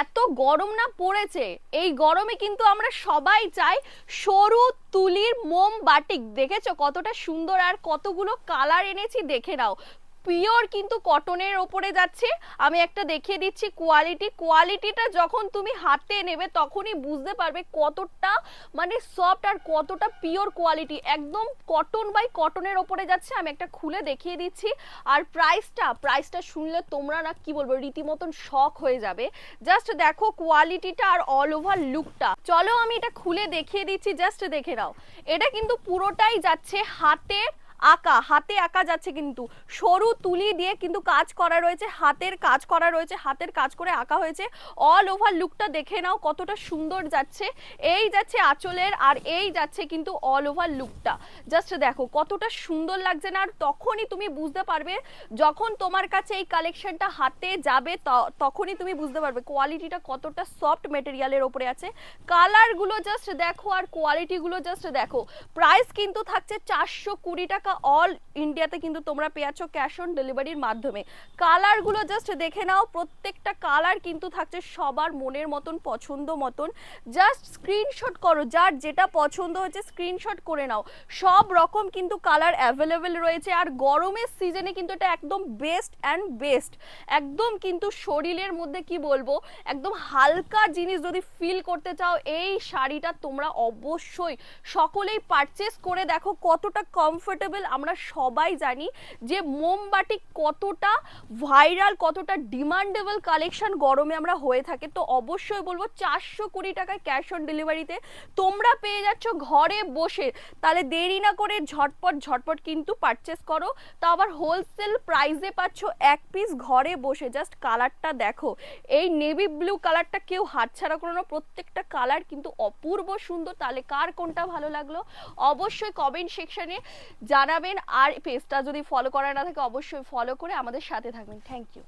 এত গরম না পড়েছে, এই গরমে কিন্তু আমরা সবাই চাই সরু তুলির মোম বাটিক। দেখেছো কতটা সুন্দর আর কতগুলো কালার এনেছি, দেখে নাও। পিওর কিন্তু কটনের ওপরে যাচ্ছে। আমি একটা দেখিয়ে দিচ্ছি কোয়ালিটিটা যখন তুমি হাতে নেবে তখনই বুঝতে পারবে কতটা মানে সফট আর কতটা পিওর কোয়ালিটি। একদম কটন বাই কটনের ওপরে যাচ্ছে। আমি একটা খুলে দেখিয়ে দিচ্ছি। আর প্রাইসটা শুনলে তোমরা না কি বলবো, রীতিমতন শক হয়ে যাবে। জাস্ট দেখো কোয়ালিটিটা আর অল ওভার লুকটা। চলো আমি এটা খুলে দেখিয়ে দিচ্ছি, জাস্ট দেখে নাও। এটা কিন্তু পুরোটাই যাচ্ছে হাতে আঁকা যাচ্ছে, কিন্তু সরু তুলি দিয়ে কিন্তু কাজ করা রয়েছে, হাতের কাজ করা রয়েছে, হাতের কাজ করে আঁকা হয়েছে। অল ওভার লুকটা দেখে নাও কতটা সুন্দর যাচ্ছে। এই যাচ্ছে আঁচলের, আর এই যাচ্ছে কিন্তু অল ওভার লুকটা। জাস্ট দেখো কতটা সুন্দর লাগছে না। আর তখনই তুমি বুঝতে পারবে, যখন তোমার কাছে এই কালেকশনটা হাতে যাবে তখনই তুমি বুঝতে পারবে কোয়ালিটিটা কতটা সফট মেটেরিয়ালের ওপরে আছে। কালারগুলো জাস্ট দেখো আর কোয়ালিটিগুলো জাস্ট দেখো। প্রাইস কিন্তু থাকছে 420 টাকা। অল ইন্ডিয়াতে কিন্তু তোমরা পেয়েছ ক্যাশ অন ডেলিভারির মাধ্যমে। কালারগুলো জাস্ট দেখে নাও, প্রত্যেকটা কালার কিন্তু থাকছে সবার মনের মতন, পছন্দ মতন। জাস্ট স্ক্রিনশট করো, যার যেটা পছন্দ হচ্ছে স্ক্রিনশট করে নাও। সব রকম কিন্তু কালার অ্যাভেলেবেল রয়েছে। আর গরমের সিজনে কিন্তু এটা একদম বেস্ট। একদম কিন্তু শরীরের মধ্যে কি বলবো, একদম হালকা জিনিস যদি ফিল করতে চাও, এই শাড়িটা তোমরা অবশ্যই সকলেই পারচেস করে দেখো কতটা কমফোর্টেবল। আমরা সবাই জানি যে মোমবাটিক কতটা ভাইরাল, কতটা ডিমান্ডেবল কালেকশন গরমে আমরা হয়ে থাকে। তো অবশ্যই বলবো 420 টাকায় ক্যাশ অন ডেলিভারিতে তোমরা পেয়ে যাচ্ছ ঘরে বসে। তাহলে দেরি না করে ঝটপট কিন্তু পারচেস করো। তা আবার হোলসেল প্রাইসে পাচ্ছ এক পিস ঘরে বসে। জাস্ট কালারটা দেখো, এই নেভি ব্লু কালারটা কেউ হাতছাড়া করো না। প্রত্যেকটা কালার কিন্তু অপূর্ব সুন্দর। তাহলে কার কোনটা ভালো লাগলো অবশ্যই কমেন্ট সেকশনে জানাবেন। আর পেজটা যদি ফলো করা না থাকে অবশ্যই ফলো করে আমাদের সাথে থাকবেন। Thank you.